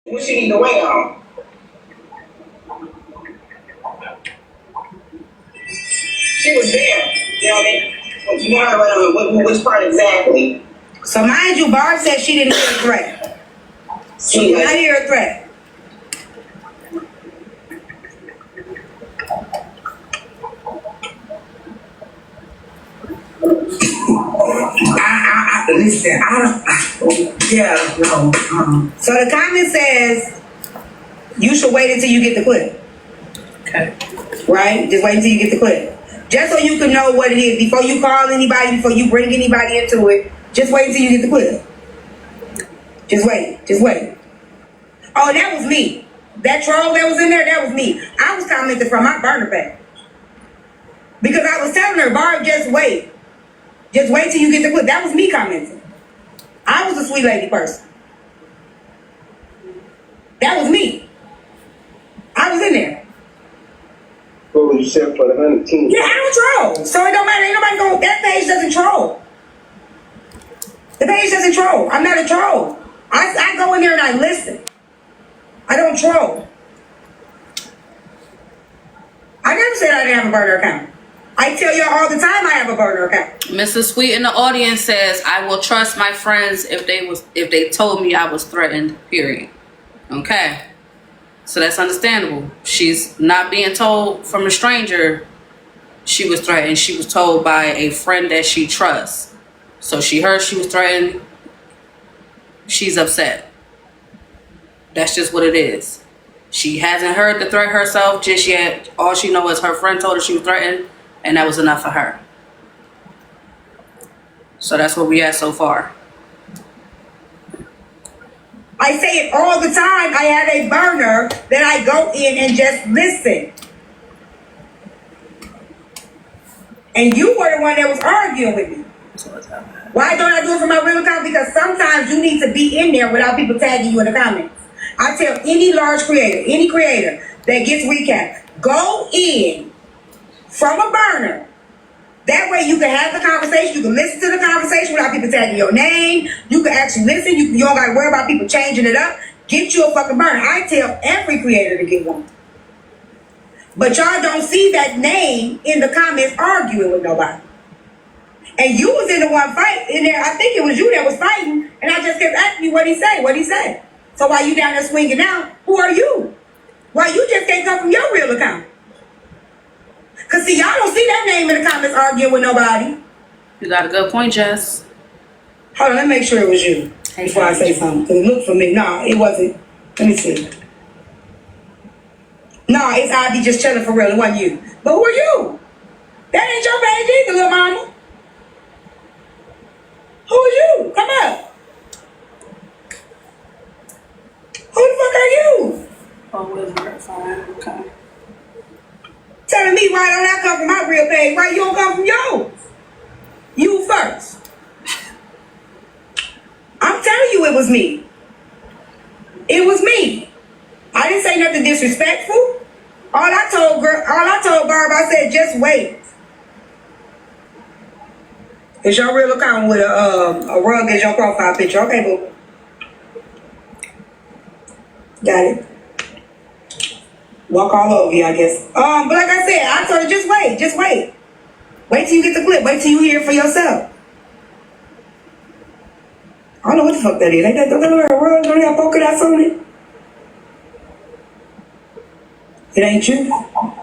What she need to wait on? She was there. You know what I mean? You want her to wait on which part exactly? So mind you, Barb said she didn't hear a threat. She did not hear a threat. Listen, no. So the comment says, you should wait until you get the clip. Okay. Right? Just wait until you get the clip. Just so you can know what it is. Before you call anybody, before you bring anybody into it, just wait until you get the clip. Just wait. Just wait. Oh, that was me. That troll that was in there, that was me. I was commenting from my burner page. Because I was telling her, Barb, just wait. Just wait till you get the clip. That was me commenting. I was a sweet lady person. That was me. I was in there. What was you saying for the 100 team? Yeah, I don't troll. So it don't matter. Ain't nobody going. That page doesn't troll. The page doesn't troll. I'm not a troll. I go in there and I listen. I don't troll. I never said I didn't have a burner account. I tell y'all all the time I have a burner account. Mrs. Sweet in the audience says, I will trust my friends if they told me I was threatened, period. Okay. So that's understandable. She's not being told from a stranger she was threatened. She was told by a friend that she trusts. So she heard she was threatened. She's upset. That's just what it is. She hasn't heard the threat herself just yet. All she knows is her friend told her she was threatened, and that was enough for her. So that's where we at so far. I say it all the time. I have a burner that I go in and just listen. And you were the one that was arguing with me. Why don't I do it for my real account? Because sometimes you need to be in there without people tagging you in the comments. I tell any large creator, any creator that gets recapped, go in from a burner. That way you can have the conversation, you can listen to the conversation without people tagging your name. You can actually listen, you don't gotta worry about people changing it up. Get you a fucking burner. I tell every creator to get one. But y'all don't see that name in the comments arguing with nobody. And you was in the one fight in there, I think it was you that was fighting, and I just kept asking you what he said. So while you down there swinging out, who are you? Why you just can't come from your real account? Because see, y'all don't see that name in the comments arguing with nobody. You got a good point, Jess. Hold on, let me make sure it was you before I say something. Because it looked for me. No, it wasn't. Let me see. No, it's Ivy just chilling for real. It wasn't you. But who are you? That ain't your page either, little mama. Who are you? Come up. Who the fuck are you? Oh, Wizard, fine, okay. Telling me why don't I come from my real page? Why you don't come from yours? You first. I'm telling you it was me. It was me. I didn't say nothing disrespectful. All I told Barb, I said just wait. Is your real account with a rug as your profile picture? Okay, boo. Got it. Walk all over you, I guess. But like I said, I told her just wait. Wait till you get the clip. Wait till you hear it for yourself. I don't know what the fuck that is. Ain't that the little rug? Don't have polka dots on it? It ain't you?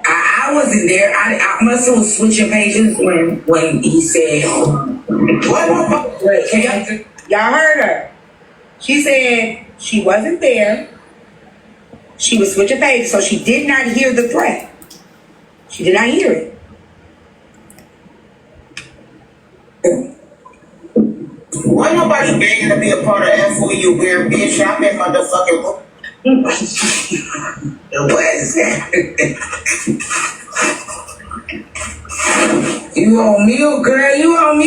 I wasn't there. I must have was switching pages when he said, what? Wait, can Y'all heard her. She said she wasn't there. She was switching pages, so she did not hear the threat. She did not hear it. Why nobody begging to be a part of F.O.E, you weird bitch? I'm in motherfucking... What is that? You on mute, girl. You on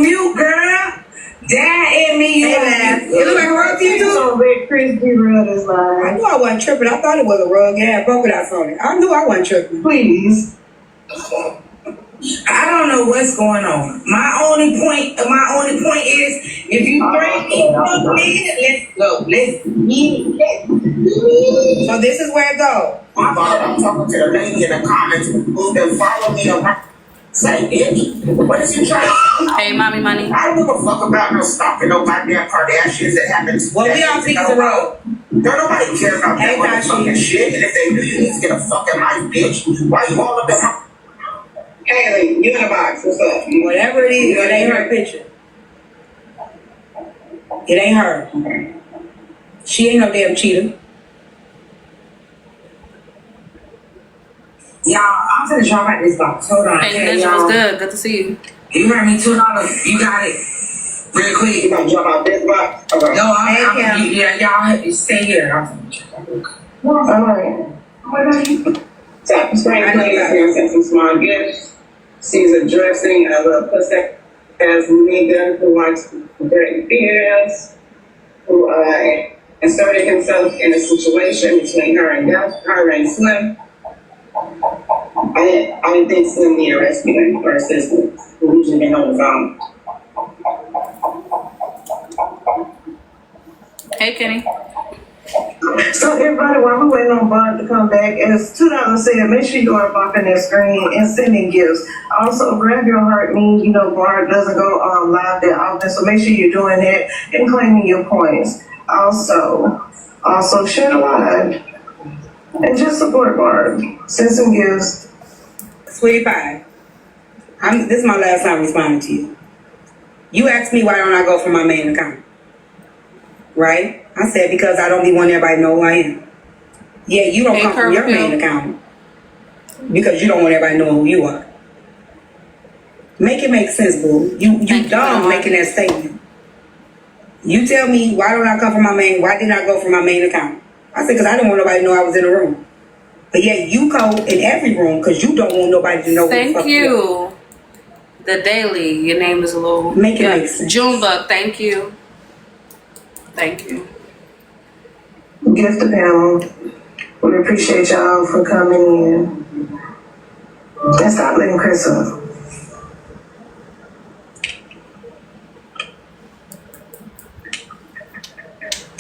mute, girl. Dad and me. It look like a rug to you too? So big crispy rug is like. I knew I wasn't tripping. I thought it was a rug. It had polka dots on it. I knew I wasn't tripping. Please. I don't know what's going on. My only point is, if you threaten me, let's go. Let's get. So this is where it goes. I'm talking to the lady in the comments who's been following me around. Say, bitch, what is you trying to Hey, mommy money. I don't give a fuck about no stalking no goddamn Kardashians that happens. Well, we all speak the road. Don't nobody care about that motherfucking shit. And if they do, you need to get a fucking life, bitch. Why you all up in my... Haley, you in the box. What's up? Whatever it is, it ain't her picture. It ain't her. Okay. She ain't no damn cheater. Y'all, I'm gonna drop out this box. Hold on. Hey, Okay, Ninja y'all. was good. Good to see you. You heard me, $2. You got it. Real quick. You gonna jump out this box? Okay. No, y'all stay here. Alright. Tap the screen, please. Here, send some small gifts. She's addressing a little pussy ass nigga who likes to threaten females, who inserted himself in a situation between her and Slim. I didn't think Slim needed rescuing or assistance. We usually been on the phone. Hey, Kenny. So everybody, while we waiting on Bud to come back, as $2 said, make sure you are bumping that screen and sending gifts. Also, grab your heart means, Bard doesn't go live that often, so make sure you're doing that and claiming your points. Also share the live and just support Bard. Send some gifts. Sweetie pie. This is my last time responding to you. You asked me why don't I go for my main account, right? I said because I don't be wanting everybody to know who I am. Yeah, you don't come from your main account because you don't want everybody to know who you are. Make it make sense, boo. You dumb making that statement. You tell me why don't I come from my main? Why didn't I go for my main account? I said because I didn't want nobody to know I was in the room. But yeah, you go in every room because you don't want nobody to know. Thank you. The Daily. Your name is a little. Make it make sense. Junebug. Thank you. Thank you. Gift the panel. We appreciate y'all for coming in. And stop letting Chris up.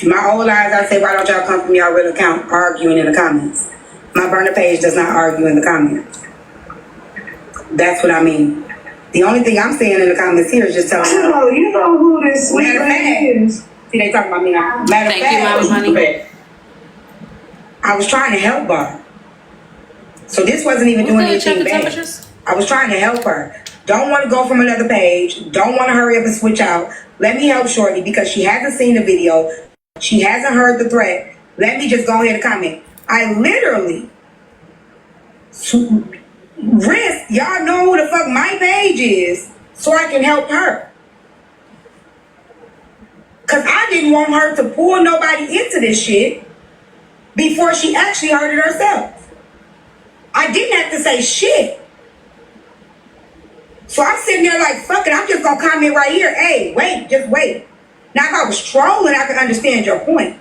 My old lives, I say, why don't y'all come from y'all real account arguing in the comments? My burner page does not argue in the comments. That's what I mean. The only thing I'm saying in the comments here is just telling you. Oh, you know who this sweet lady is. See, they talking about me now. Matter of fact, honey. I was trying to help her. So this wasn't even doing anything bad. I was trying to help her. Don't want to go from another page. Don't want to hurry up and switch out. Let me help Shorty because she hasn't seen the video. She hasn't heard the threat. Let me just go ahead and comment. I literally risk, y'all know who the fuck my page is, so I can help her. Because I didn't want her to pull nobody into this shit before she actually heard it herself. I didn't have to say shit. So I'm sitting there like, fuck it, I'm just going to comment right here. Hey, wait, just wait. Now, if I was trolling, I could understand your point.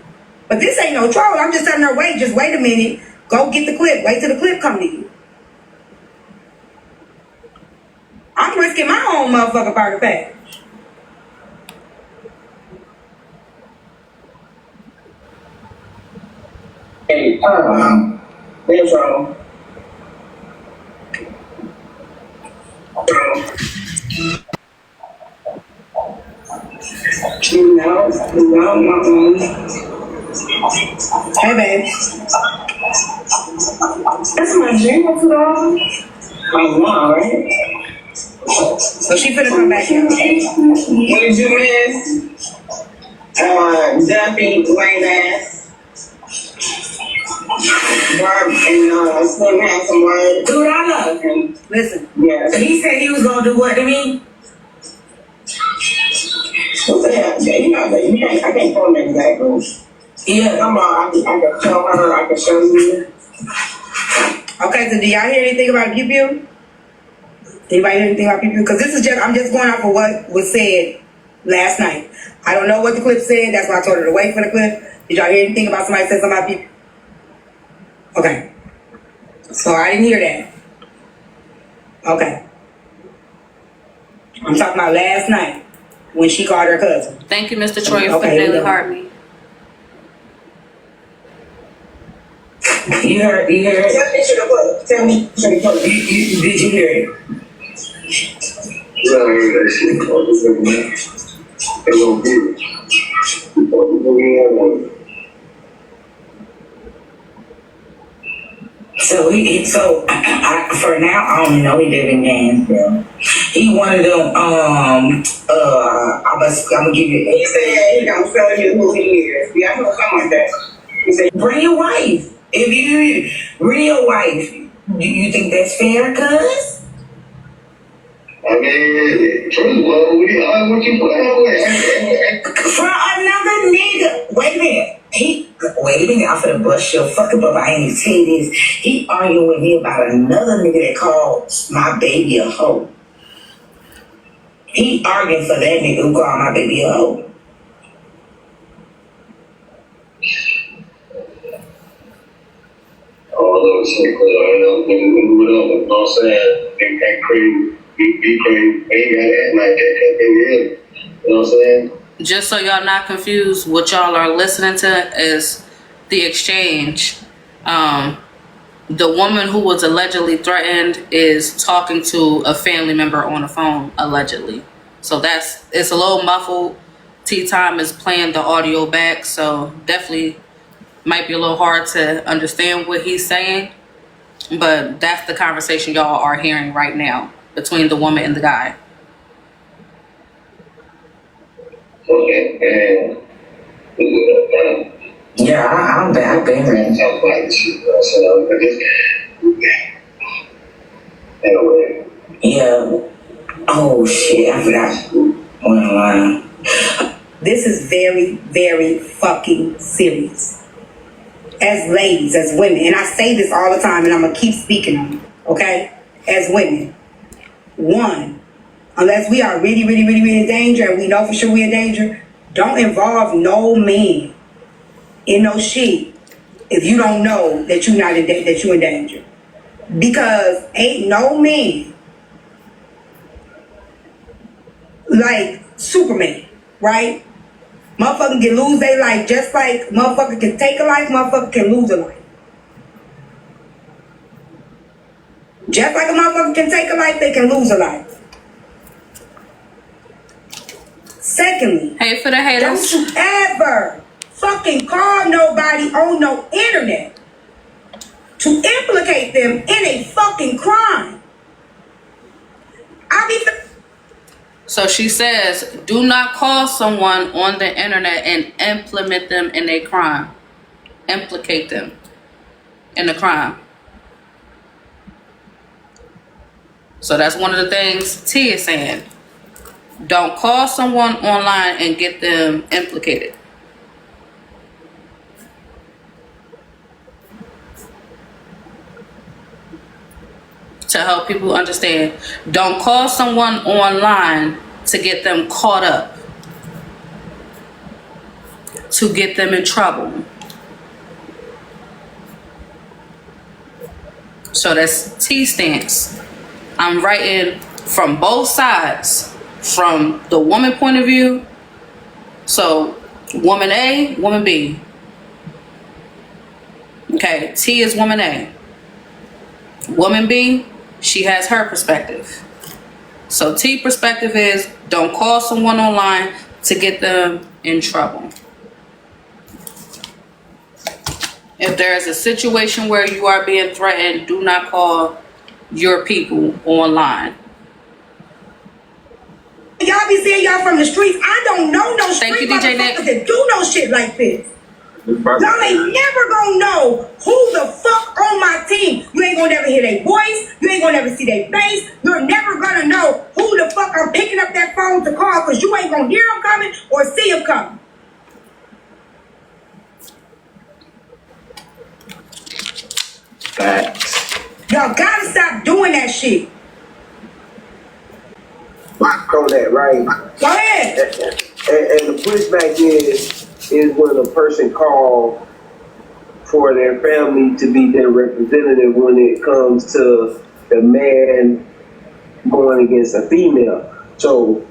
But this ain't no troll. I'm just telling her, wait, just wait a minute. Go get the clip. Wait till the clip come to you. I'm risking my own motherfucking part of page. Hey, there's wrong. Hey, babe. That's my dream of $2. I know, right? So she finna come back here. What did you miss? Duffy, lame ass. Barb and Slim had some words. Dude, I love him. Listen. Yeah. So he said he was gonna do what to me? What the hell? Yeah, I can't call him exactly. Yeah, come on. I can show her. I can show you. Okay, so do y'all hear anything about Pew Pew? Anybody hear anything about Pew Pew? Because this is I'm just going off of what was said last night. I don't know what the clip said. That's why I told her to wait for the clip. Did y'all hear anything about somebody said something about Pew Pew? Okay. So I didn't hear that. Okay. I'm talking about last night when she called her cousin. Thank you, Mr. Troy, for Okay, daily here we go. heart me. You heard it? Tell me, should have Tell me, should have Did you hear it? Yeah, I heard that shit. Oh, this nigga, man. They gonna get it. Oh, this nigga ain't one. So for now, I don't know he live in Gainesville. He one of them. I'm gonna give you. He said he gonna tell you who he is. Yeah, I know something like that. He said, Bring your wife. If you bring your wife, do you think that's fair, cuz? I mean, first of all, what you playing with? For another nigga. Wait a minute. I'm finna bust your fucking bubble. I ain't even tell you this. He arguing with me about another nigga that called my baby a hoe. He arguing for that nigga who called my baby a hoe. All those shit, you know what I'm saying? They crazy, be crazy. They ain't gotta act like that. They real. You know what I'm saying? Just so y'all not confused, what y'all are listening to is the exchange. The woman who was allegedly threatened is talking to a family member on the phone, allegedly. So it's a little muffled. Tea Time is playing the audio back, so definitely might be a little hard to understand what he's saying. But that's the conversation y'all are hearing right now between the woman and the guy. Okay, Yeah, I've been ready. talk about this shit, so anyway. Yeah. Oh shit, I forgot. This is very, very fucking serious. As ladies, as women, and I say this all the time and I'm gonna keep speaking on it, okay? As women, one, unless we are really, really, really, really in danger and we know for sure we're in danger, don't involve no man in no shit if you don't know that you're not that you're in danger. Because ain't no man like Superman, right? Motherfucker can lose their life just like motherfucker can take a life, motherfucker can lose a life. Just like a motherfucker can take a life, they can lose a life. Secondly, Hey for the haters. don't you ever fucking call nobody on no internet to implicate them in a fucking crime. So she says, do not call someone on the internet and implement them in a crime. Implicate them in a crime. So that's one of the things T is saying. Don't call someone online and get them implicated. To help people understand, don't call someone online to get them caught up, to get them in trouble. So that's T stance. I'm writing from both sides, from the woman point of view. So woman A, woman B. Okay, T is woman A. Woman B, she has her perspective. So T perspective is don't call someone online to get them in trouble. If there is a situation where you are being threatened, do not call your people online. Y'all be seeing y'all from the streets. I don't know no Thank street you, DJ Nick. motherfuckers that do no shit like this. Y'all ain't never gonna know who the fuck on my team. You ain't gonna never hear their voice. You ain't gonna never see their face. You're never gonna know who the fuck I'm picking up that phone to call because you ain't gonna hear them coming or see them coming. Facts. Y'all gotta stop doing that shit. On that, right? Go ahead. And the pushback is when a person calls for their family to be their representative when it comes to the man going against a female. So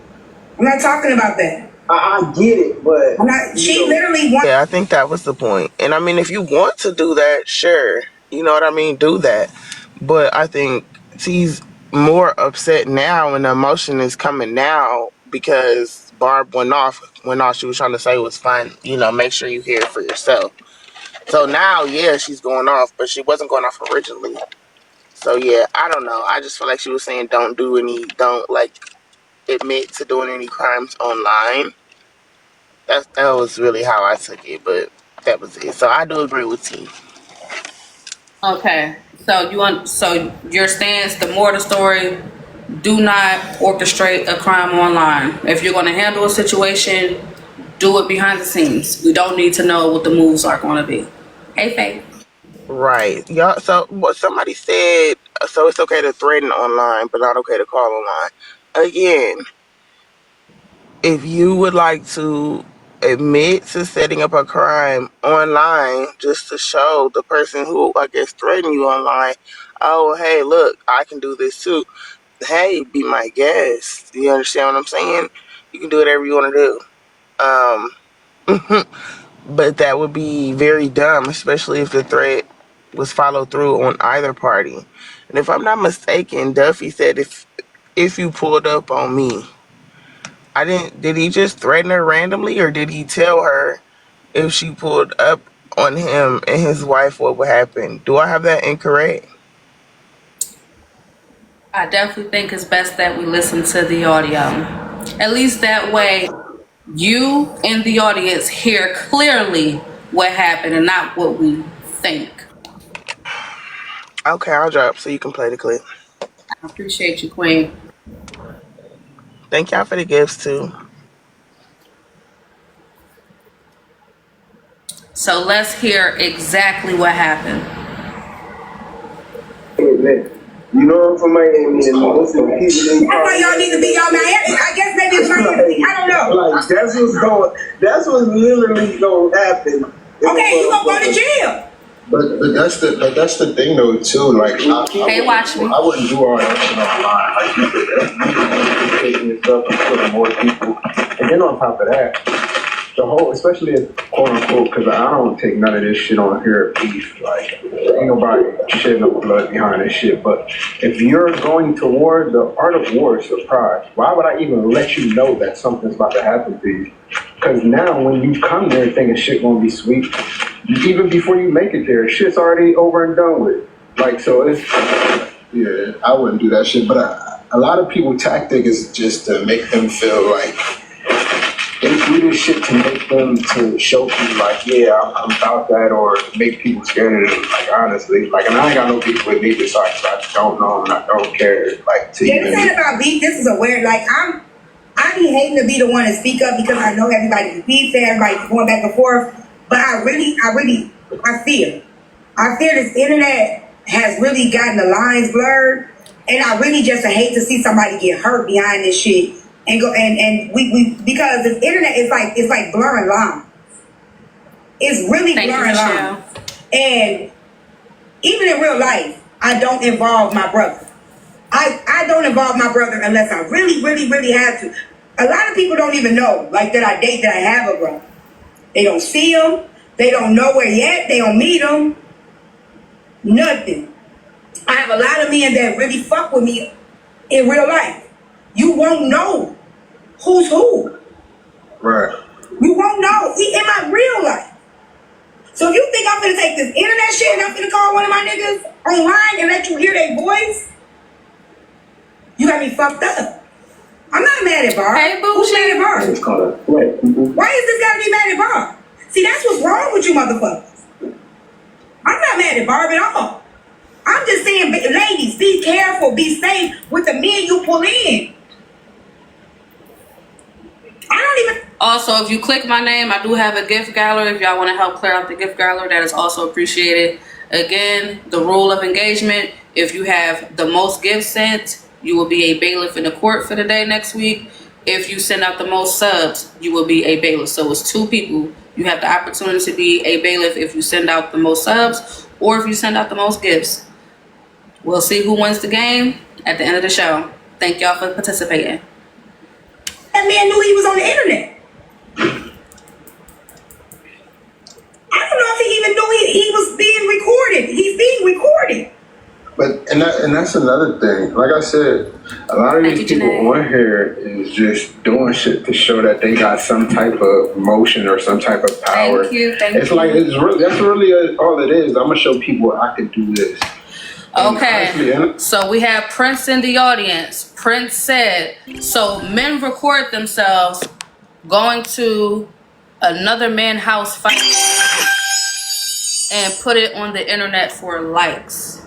I'm not talking about that. I get it, but I'm not. She literally wants. Yeah, I think that was the point. And I mean, if you want to do that, sure. You know what I mean? Do that. But I think T's more upset now and the emotion is coming now because Barb went off when all she was trying to say was fine, make sure you hear it for yourself. So now, yeah, she's going off, but she wasn't going off originally. So yeah, I don't know. I just feel like she was saying don't like admit to doing any crimes online. That was really how I took it, but that was it. So I do agree with T. Okay. So your stance, the more the story, do not orchestrate a crime online. If you're gonna handle a situation, do it behind the scenes. We don't need to know what the moves are gonna be. Hey Faith. Right. Y'all, so what somebody said, so it's okay to threaten online, but not okay to call online. Again, if you would like to admit to setting up a crime online just to show the person who, I guess, threatened you online, oh, hey, look, I can do this too. Hey, be my guest. You understand what I'm saying? You can do whatever you want to do. But that would be very dumb, especially if the threat was followed through on either party. And if I'm not mistaken, Duffy said if you pulled up on me, did he just threaten her randomly, or did he tell her if she pulled up on him and his wife what would happen? Do I have that incorrect? I definitely think it's best that we listen to the audio. At least that way you and the audience hear clearly what happened and not what we think. Okay, I'll drop so you can play the clip. I appreciate you, Queen. Thank y'all for the gifts too. So let's hear exactly what happened. you know I'm from Miami, and most of the people in That's why y'all need to be y'all Miami. I guess maybe it's Miami. I don't know. like that's what's literally gonna happen. Okay, you gonna go to jail. But that's the thing though too. Like Hey, watch me. I wouldn't do all that shit online. Like you taking yourself and putting more people, and then on top of that, the whole, especially if quote unquote, because I don't take none of this shit on here at beef. Like ain't nobody shedding no blood behind this shit. But if you're going to war, the art of war is surprise. Why would I even let you know that something's about to happen to you? Because now when you come there thinking shit gonna be sweet, even before you make it there, shit's already over and done with. Like, so it's... Yeah, I wouldn't do that shit. But a lot of people's tactic is just to make them feel like they do this shit to make them, to show people like, yeah, I'm about that, or make people scared of them. Like, honestly, like, and I ain't got no beef with neither side, so I don't know and I don't care. Like, to Yeah, this ain't about beef. This is a weird, like, I be hating to be the one to speak up because I know everybody's beef there, everybody's going back and forth. But I fear. I fear this internet has really gotten the lines blurred. And I really just hate to see somebody get hurt behind this shit. And go and we because the internet is like blurring lines. It's really blurring lines. And even in real life, I don't involve my brother. I don't involve my brother unless I really, really, really have to. A lot of people don't even know, like, that I date, that I have a brother. They don't see him. They don't know where yet. They don't meet him. Nothing. I have a lot of men that really fuck with me in real life. You won't know who's who. Right. You won't know in my real life. So if you think I'm gonna take this internet shit and I'm gonna call one of my niggas online and let you hear their voice, you got me fucked up. I'm not mad at Barb. Hey, who's mad at Barb? It's called a threat. Why is this gotta be mad at Barb? See, that's what's wrong with you motherfuckers. I'm not mad at Barb at all. I'm just saying, ladies, be careful, be safe with the men you pull in. I don't even... Also, if you click my name, I do have a gift gallery. If y'all want to help clear out the gift gallery, that is also appreciated. Again, the rule of engagement, if you have the most gifts sent, you will be a bailiff in the court for the day next week. If you send out the most subs, you will be a bailiff. So it's two people. You have the opportunity to be a bailiff if you send out the most subs or if you send out the most gifts. We'll see who wins the game at the end of the show. Thank y'all for participating. That man knew he was on the internet. I don't know if he even knew he was being recorded. He's being recorded. But and that's another thing. Like I said, a lot of these people on here is just doing shit to show that they got some type of motion or some type of power. Thank you. It's like that's really all it is. I'm gonna show people I can do this. Okay, so we have Prince in the audience. Prince said, so men record themselves going to another man's house fight and put it on the internet for likes.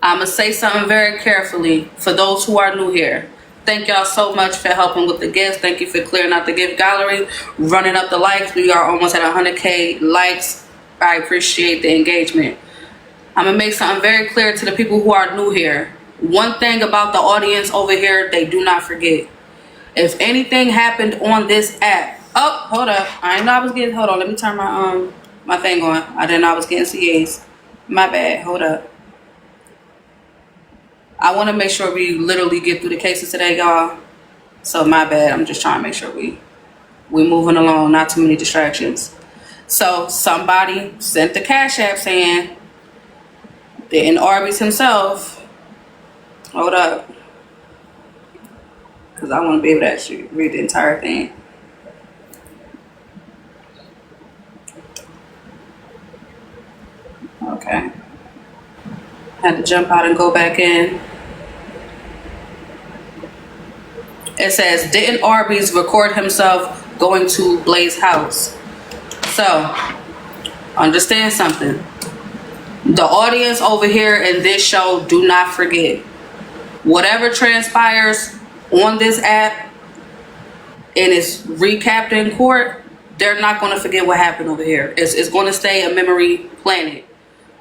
I'm going to say something very carefully for those who are new here. Thank y'all so much for helping with the gifts. Thank you for clearing out the gift gallery, running up the likes. We are almost at 100K likes. I appreciate the engagement. I'm going to make something very clear to the people who are new here. One thing about the audience over here, they do not forget. If anything happened on this app, oh, hold up. I didn't know I was getting, hold on. Let me turn my thing on. I didn't know I was getting CAs. My bad. Hold up. I want to make sure we literally get through the cases today, y'all. So my bad. I'm just trying to make sure we moving along. Not too many distractions. So somebody sent the Cash App saying in Arby's himself. Hold up. Because I want to be able to actually read the entire thing. Okay. Had to jump out and go back in. It says, didn't Arby's record himself going to Blaze's house? So, understand something. The audience over here in this show, do not forget. Whatever transpires on this app and is recapped in court, they're not going to forget what happened over here. It's going to stay a memory planet.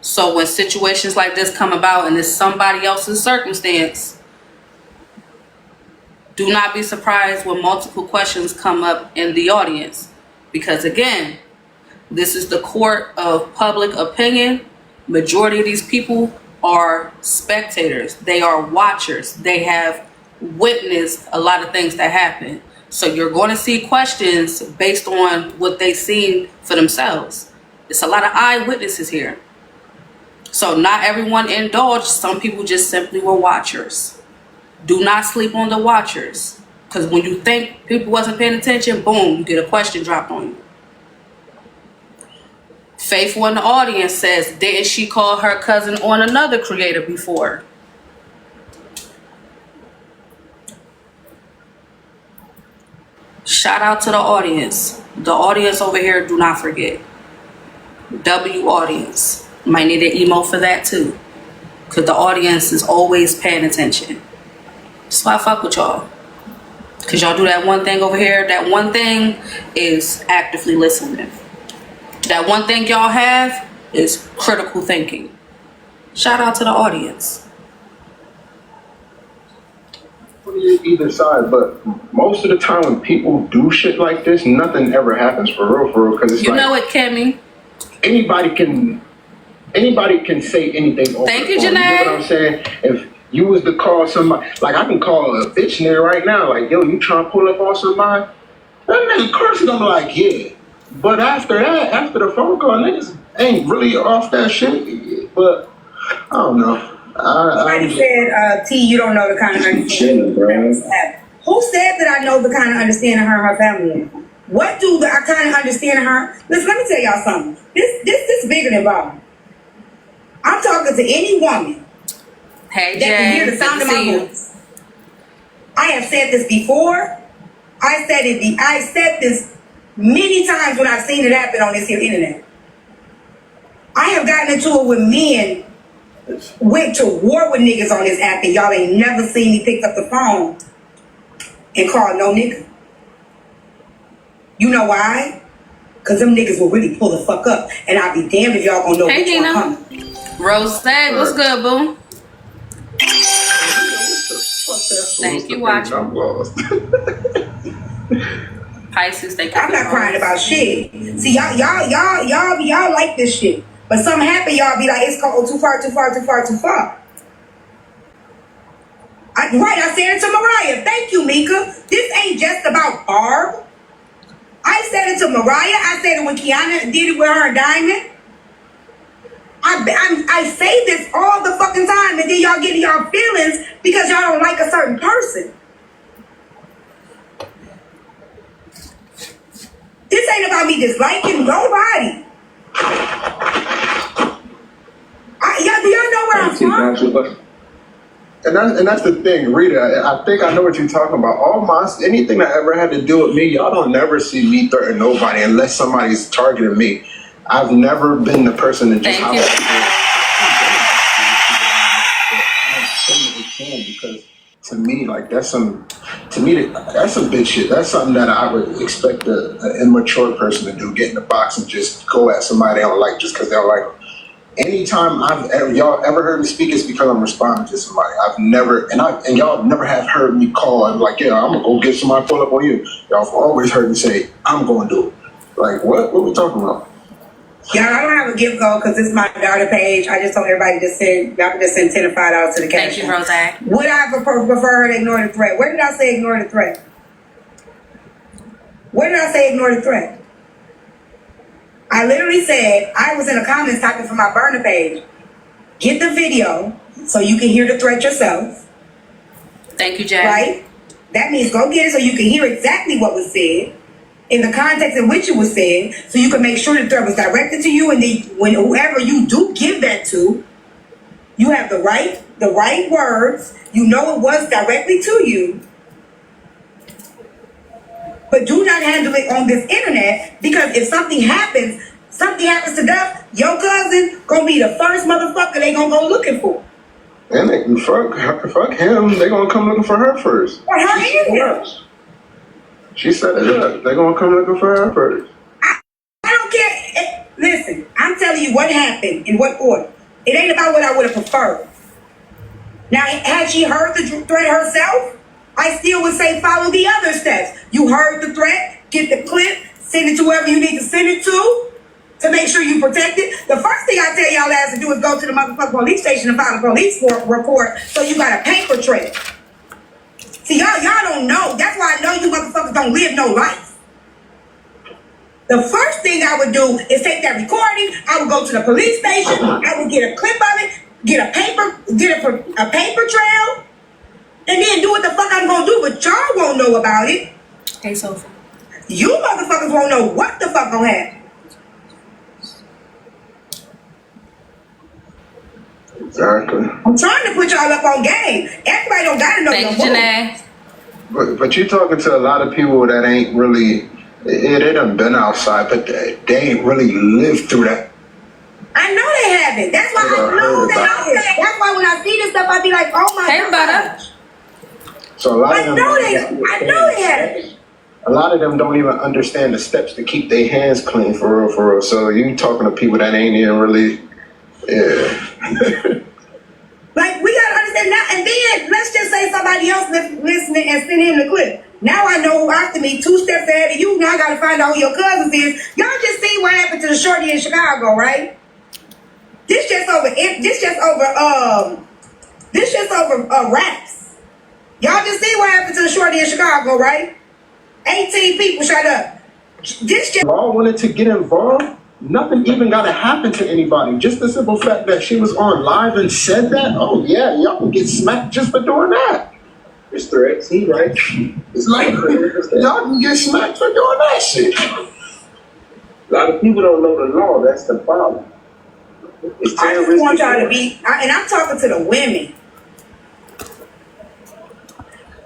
So when situations like this come about and it's somebody else's circumstance, do not be surprised when multiple questions come up in the audience. Because again, this is the court of public opinion. Majority of these people are spectators. They are watchers. They have witnessed a lot of things that happen. So you're going to see questions based on what they've seen for themselves. It's a lot of eyewitnesses here. So not everyone indulged. Some people just simply were watchers. Do not sleep on the watchers. Because when you think people wasn't paying attention, boom, you get a question dropped on you. Faithful in the audience says, didn't she call her cousin on another creator before? Shout out to the audience. The audience over here, do not forget. W audience. Might need an emo for that too. Because the audience is always paying attention. That's why I fuck with y'all. Because y'all do that one thing over here. That one thing is actively listening. That one thing y'all have is critical thinking. Shout out to the audience. Either side, but most of the time when people do shit like this, nothing ever happens for real, because it's you know what, Kimmy? Anybody can say anything over Thank the you, phone. Janae. You know what I'm saying? If you was to call somebody, like I can call a bitch nigga right now, like, yo, you trying to pull up on somebody? That nigga, of course, gonna be like, yeah. But after that, after the phone call, niggas ain't really off that shit. But I don't know. Somebody said, T, you don't know the kind of understanding. Who said that I know the kind of understanding her and her family is? What do I kind of understand her? Listen, let me tell y'all something. This is bigger than Bob. I'm talking to any woman Hey, that can hear Jay. the sound of my Good to see you. voice. I have said this before. I said this many times when I've seen it happen on this here internet. I have gotten into it with men, went to war with niggas on this app, and y'all ain't never seen me pick up the phone and call no nigga. You know why? Because them niggas will really pull the fuck up, and I'll be damned if y'all gonna know Hey, which one Gina. coming. Rose, what's good, boo? Thank you, watching. I'm lost. Pisces, thank you. I'm not crying about shit. See, y'all like this shit. But something happen, y'all be like, it's called too far. I said it to Mariah. Thank you, Mika. This ain't just about Barb. I said it to Mariah. I said it when Kiana did it with her and Diamond. I say this all the fucking time, and then y'all get in y'all feelings because y'all don't like a certain person. This ain't about me disliking nobody. Do y'all know where I'm from? And that's the thing, Rita. I think I know what you're talking about. Anything that ever had to do with me, y'all don't never see me threaten nobody unless somebody's targeting me. I've never been the person to just because to me, like that's some bitch shit. That's something that I would expect an immature person to do. Get in the box and just go at somebody they don't like just because they don't like them. Anytime y'all ever heard me speak, it's because I'm responding to somebody. I've never, and y'all never have heard me call and like, yeah, I'm gonna go get somebody pull up on you. Y'all have always heard me say, I'm gonna do it. Like, what are we talking about? Y'all, I don't have a gift code because this is my daughter page. I just told everybody to send, y'all can just send $10 or $5 to the cash. Thank you, Rose. Would I prefer her to ignore the threat? Where did I say ignore the threat? Where did I say ignore the threat? I literally said, I was in the comments typing for my burner page. Get the video so you can hear the threat yourself. Thank you, Jack. Right? That means go get it so you can hear exactly what was said in the context in which it was said, so you can make sure the threat was directed to you, and then when whoever you do give that to, you have the right words, you know it was directly to you, but do not handle it on this internet, because if something happens to Duff, your cousin gonna be the first motherfucker they gonna go looking for. And they can fuck him. They gonna come looking for her first. For her and him. She set it up. They gonna come looking for her first. I don't care. Listen, I'm telling you what happened in what order. It ain't about what I would have preferred. Now, had she heard the threat herself, I still would say follow the other steps. You heard the threat, get the clip, send it to whoever you need to send it to make sure you protect it. The first thing I tell y'all ass to do is go to the motherfucking police station and file a police report so you got a paper trail. See, y'all don't know. That's why I know you motherfuckers don't live no life. The first thing I would do is take that recording. I would go to the police station. I would get a clip of it, get a paper trail, and then do what the fuck I'm gonna do. But y'all won't know about it. Hey, Sophie. You motherfuckers won't know what the fuck gonna happen. Exactly. I'm trying to put y'all up on game. Everybody don't gotta know. Thank you, Janae. But you're talking to a lot of people that ain't really. They done been outside, but they ain't really lived through that. I know they haven't. That's why I know they haven't. That's why when I see this stuff, I be like, oh my God. So a lot of them. I know they haven't. A lot of them don't even understand the steps to keep their hands clean, for real. So you talking to people that ain't even really. Yeah. Like, we gotta understand now, and then let's just say somebody else listening and send him the clip. Now I know who after me 2 steps ahead of you. Now I gotta find out who your cousins is. Y'all just see what happened to the shorty in Chicago, right? This just over raps. Y'all just see what happened to the shorty in Chicago, right? 18 people shut up. This just all wanted to get involved. Nothing even gotta happen to anybody. Just the simple fact that she was on live and said that. Oh yeah, y'all can get smacked just for doing that. It's threats. He right. It's like y'all can get smacked for doing that shit. A lot of people don't know the law. That's the problem. I just want y'all to be, and I'm talking to the women.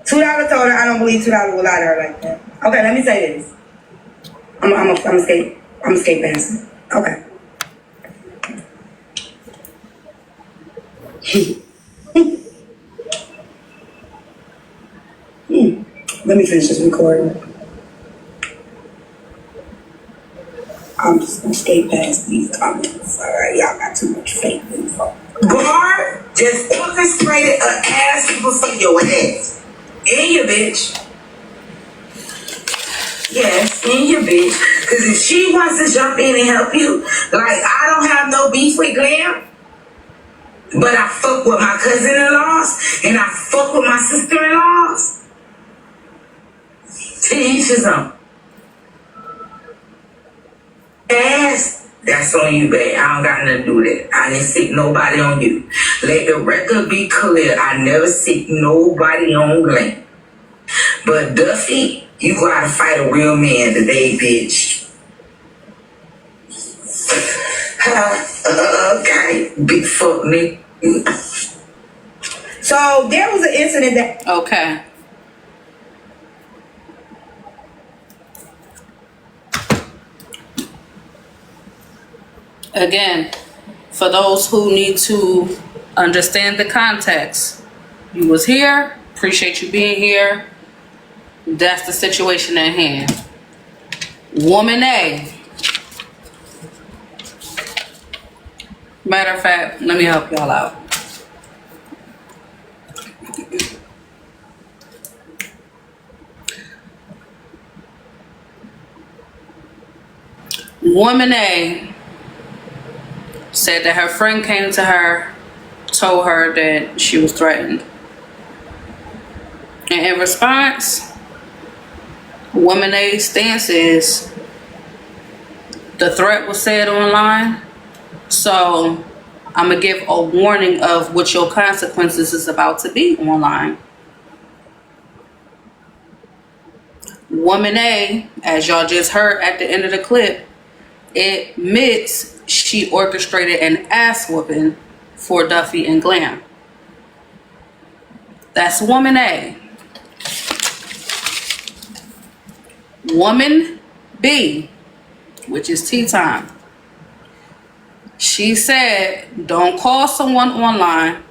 $2 told her I don't believe $2 will lie to her like that. Okay, let me say this. I'm escape answer. Okay. Let me finish this recording. I'm just gonna skate past these comments. Alright, y'all got too much fake info. Guard just orchestrated an ass people for your ass. And your bitch. Yes, and your bitch. Because if she wants to jump in and help you, like, I don't have no beef with Glam. But I fuck with my cousin-in-laws and I fuck with my sister-in-laws. To each his own. Ass, that's on you, babe. I don't got nothing to do with it. I didn't sick nobody on you. Let the record be clear. I never sick nobody on Glenn. But Duffy, you gotta fight a real man today, bitch. Okay, big fuck nigga. So there was an incident that. Okay. Again, for those who need to understand the context, you was here. Appreciate you being here. That's the situation at hand. Woman A. Matter of fact, let me help y'all out. Woman A said that her friend came to her, told her that she was threatened. And in response, Woman A's stance is the threat was said online, so I'm going to give a warning of what your consequences is about to be online. Woman A, as y'all just heard at the end of the clip, admits she orchestrated an ass whooping for Duffy and Glam. That's Woman A. Woman B, which is tea time. She said, don't call someone online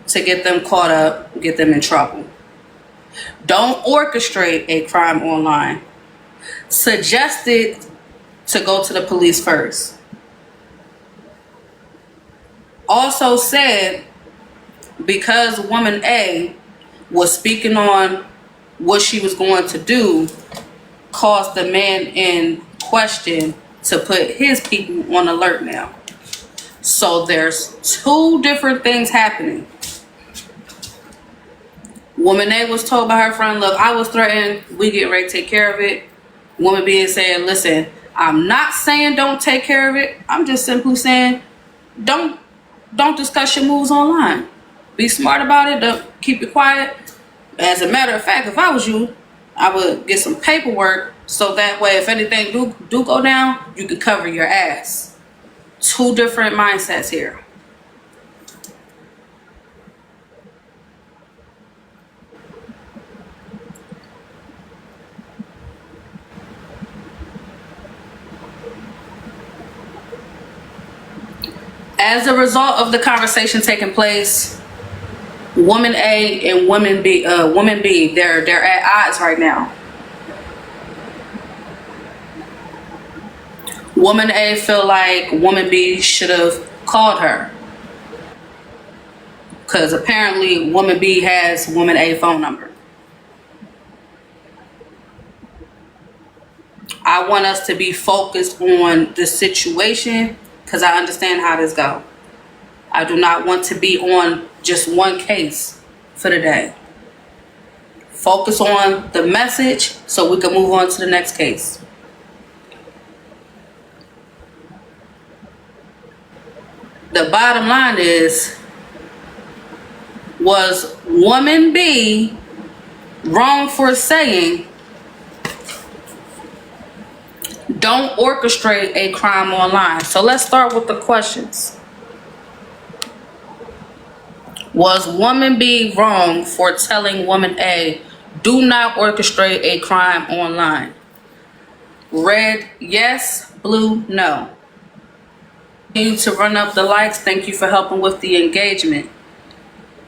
to get them caught up, get them in trouble. Don't orchestrate a crime online. Suggested to go to the police first. Also said, because Woman A was speaking on what she was going to do, caused the man in question to put his people on alert now. So there's two different things happening. Woman A was told by her friend, look, I was threatened. We get ready to take care of it. Woman B is saying, listen, I'm not saying don't take care of it. I'm just simply saying don't discuss your moves online. Be smart about it. Don't keep it quiet. As a matter of fact, if I was you, I would get some paperwork so that way if anything do go down, you can cover your ass. Two different mindsets here. As a result of the conversation taking place, Woman A and Woman B, they're at odds right now. Woman A feel like Woman B should have called her, because apparently Woman B has Woman A phone number. I want us to be focused on the situation because I understand how this goes. I do not want to be on just one case for the day. Focus on the message so we can move on to the next case. The bottom line is, was Woman B wrong for saying don't orchestrate a crime online? So let's start with the questions. Was Woman B wrong for telling Woman A, do not orchestrate a crime online? Red, yes. Blue, no. Continue to run up the likes. Thank you for helping with the engagement.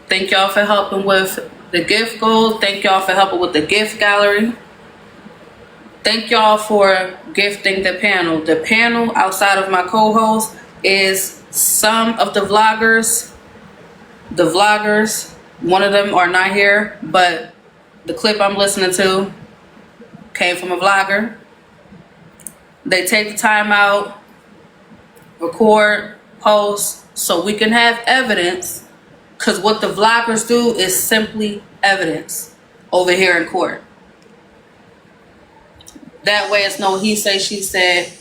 Thank y'all for helping with the gift goal. Thank y'all for helping with the gift gallery. Thank y'all for gifting the panel. The panel outside of my co-host is some of the vloggers. The vloggers, one of them are not here, but the clip I'm listening to came from a vlogger. They take the time out, record, post so we can have evidence, because what the vloggers do is simply evidence over here in court. That way it's no he say, she said.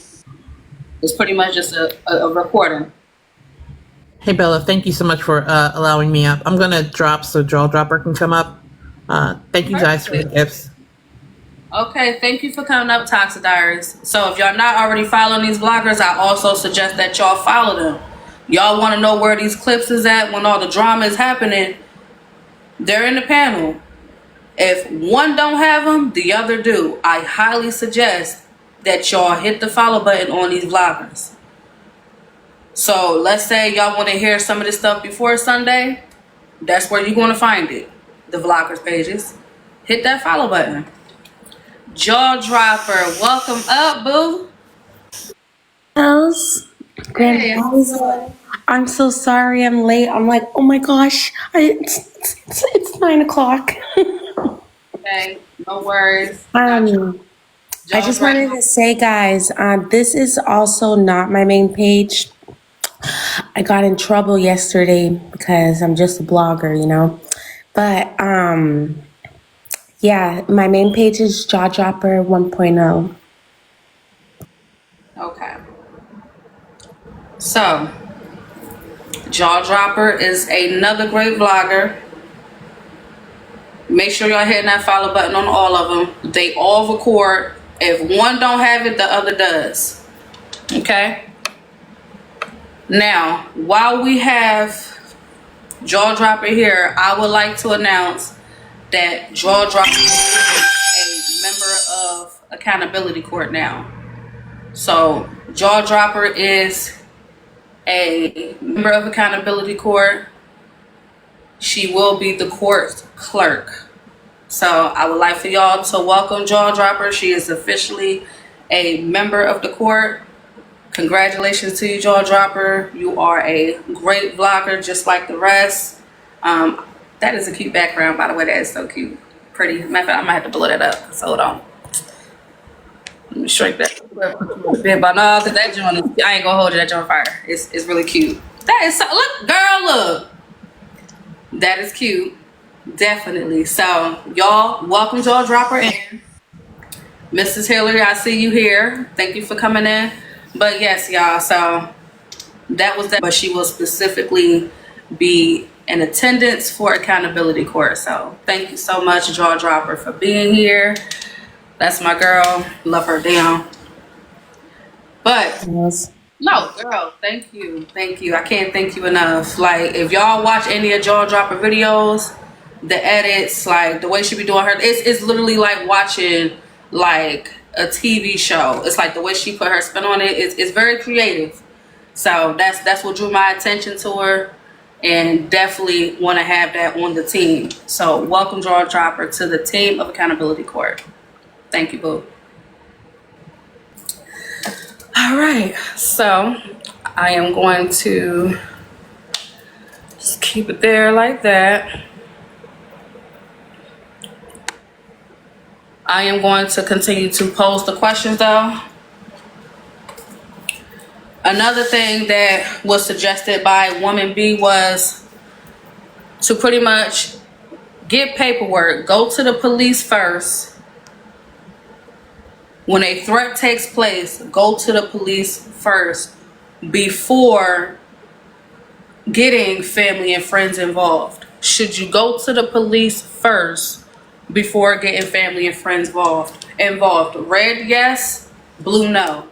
It's pretty much just a recording. Hey Bella, thank you so much for allowing me up. I'm gonna drop so Jaw Dropper can come up. Thank you guys for the gifts. Okay, thank you for coming up, Toxic Diaries. So if y'all not already following these vloggers, I also suggest that y'all follow them. Y'all want to know where these clips is at when all the drama is happening? They're in the panel. If one don't have them, the other do. I highly suggest that y'all hit the follow button on these vloggers. So let's say y'all want to hear some of this stuff before Sunday. That's where you're going to find it. The vloggers pages. Hit that follow button. Jaw Dropper, welcome up, boo. Else, Hey. I'm so sorry I'm late. I'm like, oh my gosh, it's 9 o'clock. Okay, no worries. I just wanted to say, guys, this is also not my main page. I got in trouble yesterday because I'm just a blogger, you know. But yeah, my main page is Jaw Dropper 1.0. Okay. So, Jaw Dropper is another great vlogger. Make sure y'all hitting that follow button on all of them. They all record. If one don't have it, the other does. Okay? Now, while we have Jaw Dropper here, I would like to announce that Jaw Dropper is a member of Accountability Court now. So, Jaw Dropper is a member of Accountability Court. She will be the court clerk. So I would like for y'all to welcome Jaw Dropper. She is officially a member of the court. Congratulations to you, Jaw Dropper. You are a great vlogger just like the rest. That is a cute background, by the way. That is so cute. Pretty. Matter of fact, I might have to blow that up. So hold on. Let me shrink that. But no, because that joint is, I ain't gonna hold you, that joint fire. It's really cute. That is so, look, girl, look. That is cute. Definitely. So, y'all, welcome Jaw Dropper in. Mrs. Hillary, I see you here. Thank you for coming in. But yes, y'all, so that was that. But she will specifically be in attendance for Accountability Court. So, thank you so much, Jaw Dropper, for being here. That's my girl. Love her down. But no, girl, thank you. Thank you. I can't thank you enough. Like, if y'all watch any of Jaw Dropper videos, the edits, like the way she be doing her, it's literally like watching like a TV show. It's like the way she put her spin on it. It's very creative. So that's what drew my attention to her, and definitely want to have that on the team. So welcome Jaw Dropper to the team of Accountability Court. Thank you, boo. All right, so I am going to just keep it there like that. I am going to continue to pose the questions though. Another thing that was suggested by Woman B was to pretty much get paperwork, go to the police first. When a threat takes place, go to the police first before getting family and friends involved. Should you go to the police first before getting family and friends involved? Red, yes. Blue, no.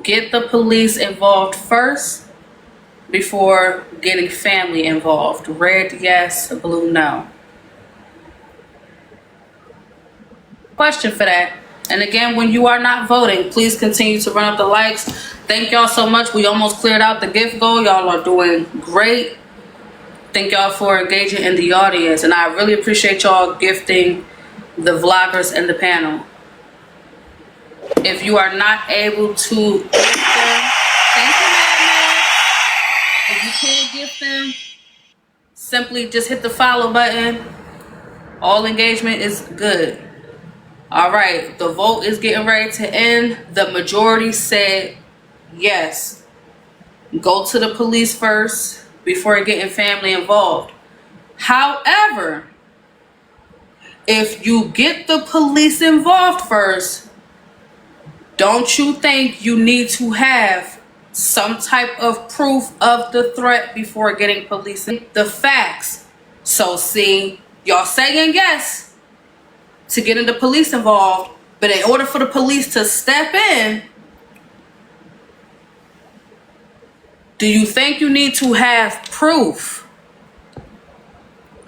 Get the police involved first before getting family involved. Red, yes. Blue, no. Question for that. And again, when you are not voting, please continue to run up the likes. Thank y'all so much. We almost cleared out the gift goal. Y'all are doing great. Thank y'all for engaging in the audience. And I really appreciate y'all gifting the vloggers and the panel. If you are not able to gift them, thank you, Madman. If you can't gift them, simply just hit the follow button. All engagement is good. All right, the vote is getting ready to end. The majority said yes. Go to the police first before getting family involved. However, if you get the police involved first, don't you think you need to have some type of proof of the threat before getting police? The facts. So see, y'all saying yes to getting the police involved, but in order for the police to step in, do you think you need to have proof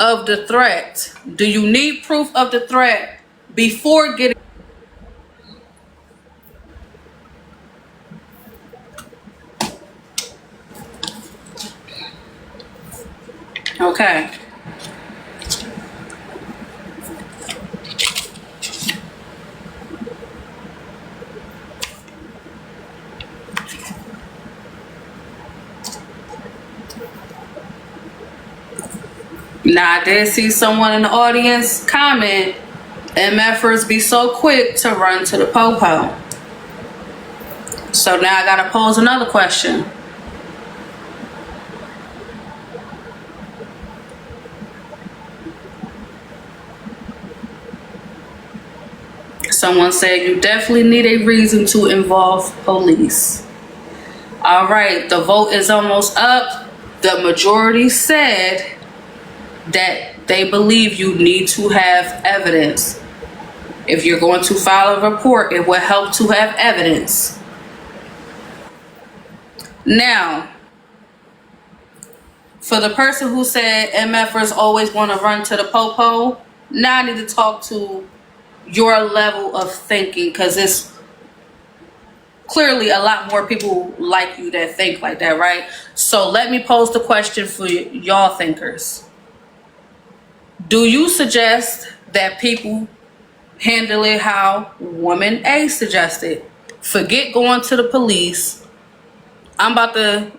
of the threat? Do you need proof of the threat before getting? Okay. Now, I did see someone in the audience comment, MFers be so quick to run to the popo. So now I gotta pose another question. Someone said you definitely need a reason to involve police. All right, the vote is almost up. The majority said that they believe you need to have evidence. If you're going to file a report, it will help to have evidence. Now, for the person who said MFers always want to run to the popo, now I need to talk to your level of thinking, because it's clearly a lot more people like you that think like that, right? So let me pose the question for y'all thinkers. Do you suggest that people handle it how woman A suggested? Forget going to the police. I'm about to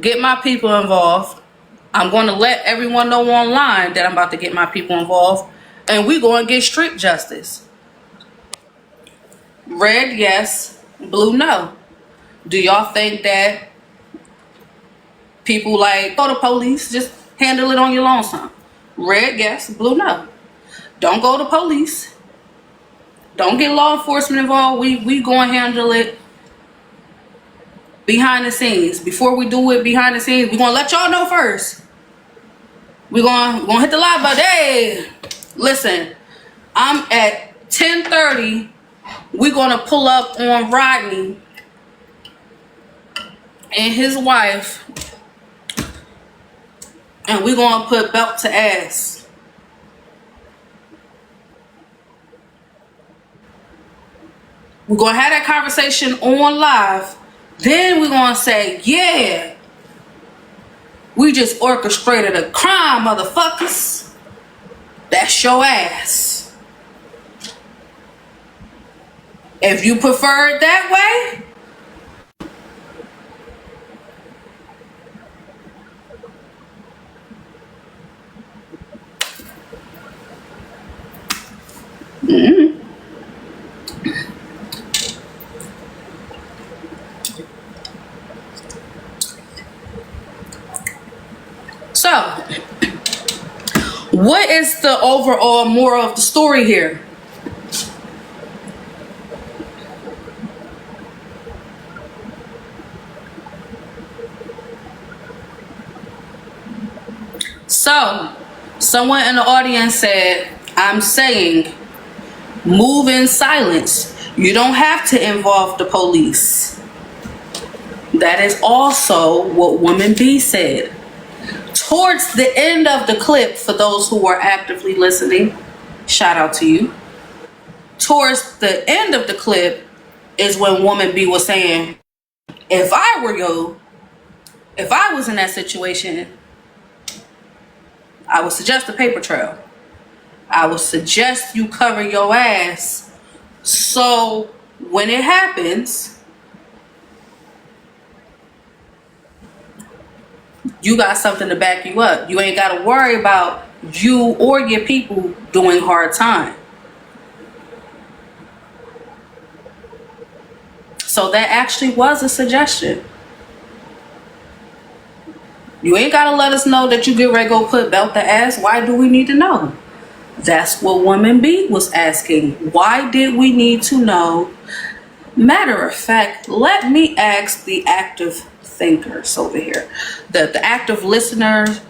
get my people involved. I'm going to let everyone know online that I'm about to get my people involved, and we going to get street justice. Red, yes. Blue, no. Do y'all think that people like go to police, just handle it on your lonesome? Red, yes. Blue, no. Don't go to police. Don't get law enforcement involved. We going to handle it behind the scenes. Before we do it behind the scenes, we're going to let y'all know first. We're going to hit the live button. Hey, listen, I'm at 10:30. We're going to pull up on Rodney and his wife, and we're going to put belt to ass. We're going to have that conversation on live. Then we're going to say, yeah, we just orchestrated a crime, motherfuckers. That's your ass. If you prefer it that way, so what is the overall moral of the story here? So, someone in the audience said, I'm saying, move in silence. You don't have to involve the police. That is also what Woman B said. Towards the end of the clip, for those who are actively listening, shout out to you. Towards the end of the clip is when Woman B was saying, if I were you, if I was in that situation, I would suggest a paper trail. I would suggest you cover your ass so when it happens, you got something to back you up. You ain't got to worry about you or your people doing hard time. So that actually was a suggestion. You ain't gotta let us know that you get ready to go put belt the ass. Why do we need to know? That's what woman B was asking. Why did we need to know? Matter of fact, let me ask the active thinkers over here, the active listeners,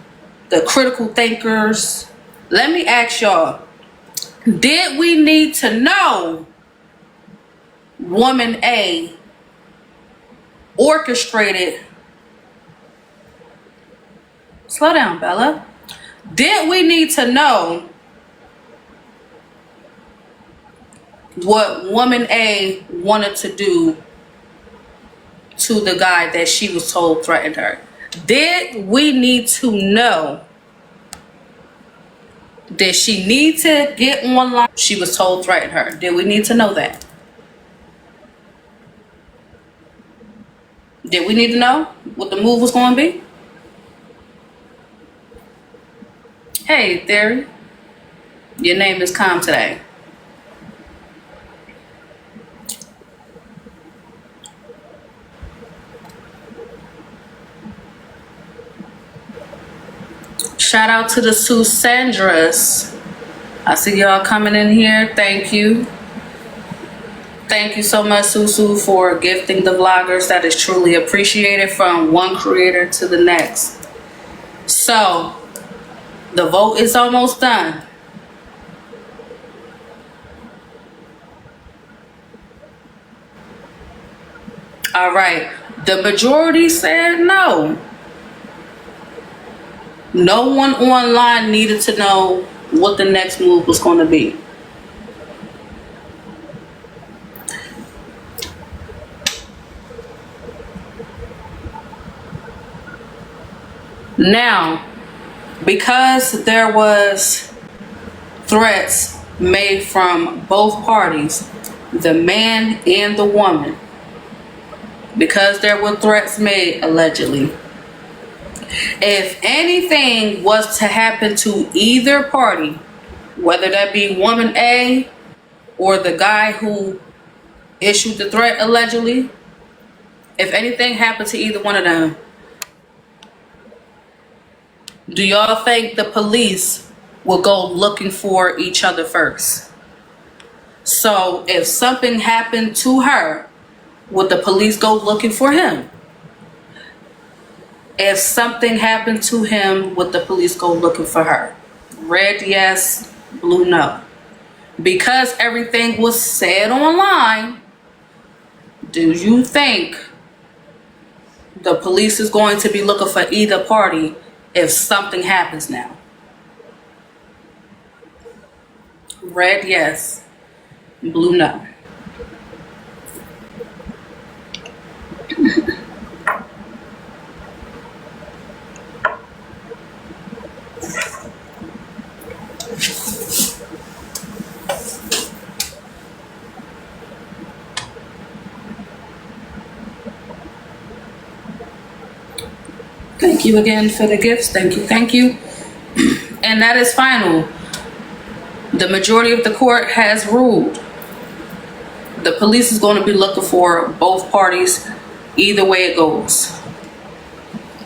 the critical thinkers. Let me ask y'all, did we need to know woman A orchestrated? Slow down, Bella. Did we need to know what woman A wanted to do to the guy that she was told threatened her? Did we need to know? Did she need to get online? She was told threatened her. Did we need to know that? Did we need to know what the move was going to be? Hey, Theory. Your name is calm today. Shout out to the Susandras. I see y'all coming in here. Thank you. Thank you so much, Susu, for gifting the vloggers. That is truly appreciated from one creator to the next. So, the vote is almost done. All right. The majority said no. No one online needed to know what the next move was going to be. Now, because there was threats made from both parties, the man and the woman, because there were threats made allegedly, if anything was to happen to either party, whether that be woman A or the guy who issued the threat allegedly, if anything happened to either one of them, do y'all think the police will go looking for each other first? So if something happened to her, would the police go looking for him? If something happened to him, would the police go looking for her? Red, yes. Blue, no. Because everything was said online, do you think the police is going to be looking for either party if something happens now? Red, yes. Blue, no. Thank you again for the gifts. Thank you, thank you. And that is final. The majority of the court has ruled. The police is going to be looking for both parties, either way it goes.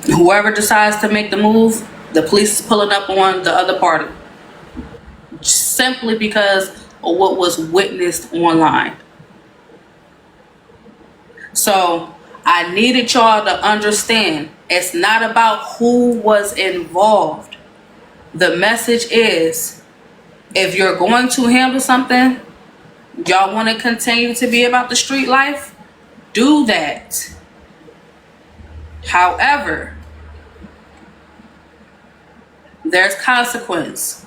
Whoever decides to make the move, the police is pulling up on the other party. Simply because of what was witnessed online. So I needed y'all to understand, it's not about who was involved. The message is, if you're going to handle something, y'all want to continue to be about the street life, do that. However, there's consequence.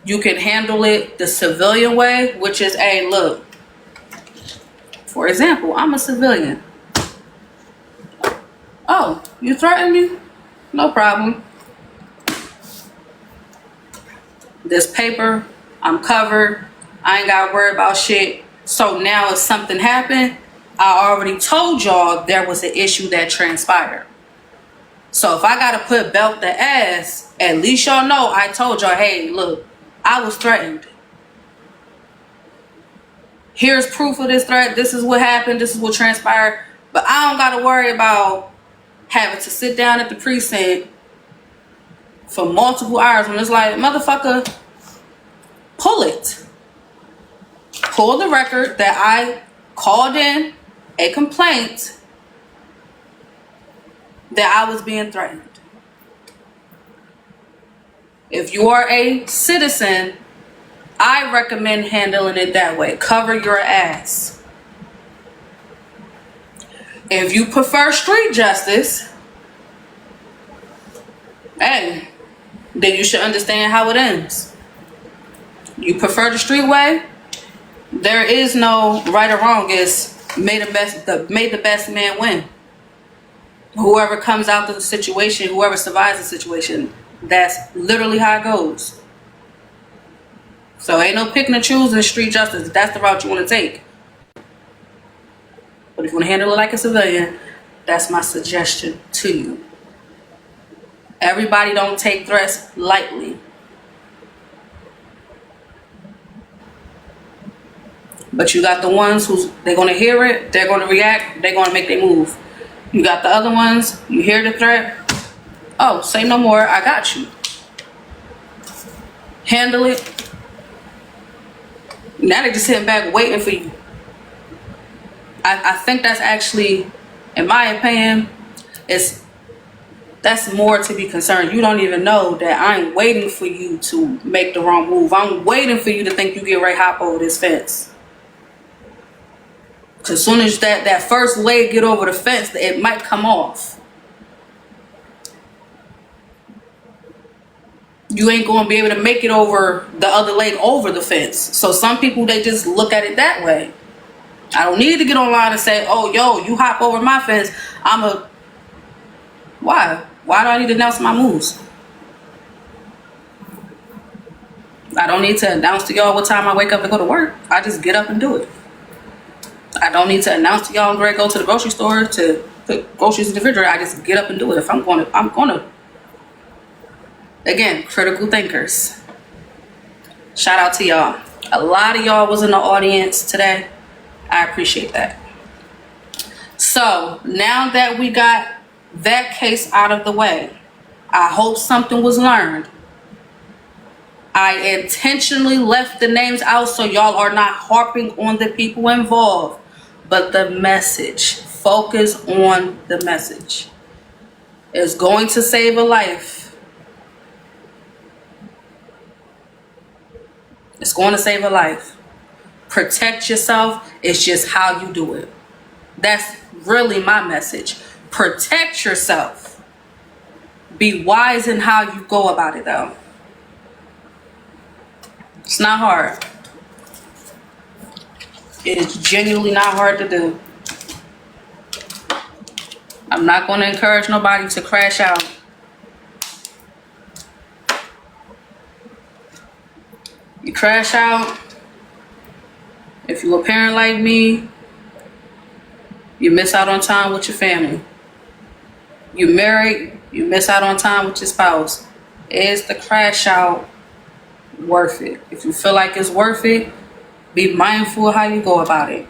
You can handle it the civilian way, which is, hey, look, for example, I'm a civilian. Oh, you threaten me? No problem. This paper, I'm covered. I ain't got to worry about shit. So now if something happened, I already told y'all there was an issue that transpired. So if I got to put belt the ass, at least y'all know I told y'all, hey, look, I was threatened. here's proof of this threat, this is what happened, this is what transpired, but I don't gotta worry about having to sit down at the precinct for multiple hours when it's like, motherfucker, pull it. Pull the record that I called in a complaint that I was being threatened. If you are a citizen, I recommend handling it that way. Cover your ass. If you prefer street justice, hey, then you should understand how it ends. You prefer the street way? There is no right or wrong. It's may the best man win. Whoever comes out of the situation, whoever survives the situation, that's literally how it goes. So ain't no picking and choosing street justice. That's the route you want to take. But if you want to handle it like a civilian, that's my suggestion to you. Everybody don't take threats lightly. But you got the ones who's they're gonna hear it, they're gonna react, they're gonna make their move. You got the other ones, you hear the threat, oh, say no more, I got you. Handle it. Now they're just sitting back waiting for you. I think that's actually, in my opinion, that's more to be concerned. You don't even know that I'm waiting for you to make the wrong move. I'm waiting for you to think you get right hop over this fence. Because as soon as that first leg get over the fence, it might come off. You ain't going to be able to make it over the other leg over the fence. So some people, they just look at it that way. I don't need to get online and say, oh, yo, you hop over my fence. Why? Why do I need to announce my moves? I don't need to announce to y'all what time I wake up to go to work. I just get up and do it. I don't need to announce to y'all I'm ready to go to the grocery store to put groceries in the refrigerator. I just get up and do it. If I'm going to. Again, critical thinkers. Shout out to y'all. A lot of y'all was in the audience today. I appreciate that. So now that we got that case out of the way, I hope something was learned. I intentionally left the names out so y'all are not harping on the people involved, but the message. Focus on the message. It's going to save a life. It's going to save a life. Protect yourself. It's just how you do it. That's really my message. Protect yourself. Be wise in how you go about it, though. It's not hard. It is genuinely not hard to do. I'm not going to encourage nobody to crash out. You crash out. If you're a parent like me, you miss out on time with your family. You married, you miss out on time with your spouse. Is the crash out worth it? If you feel like it's worth it, be mindful of how you go about it.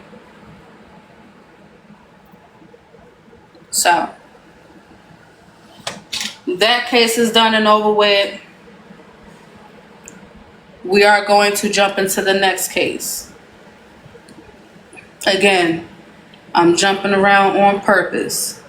So, that case is done and over with. We are going to jump into the next case. Again, I'm jumping around on purpose.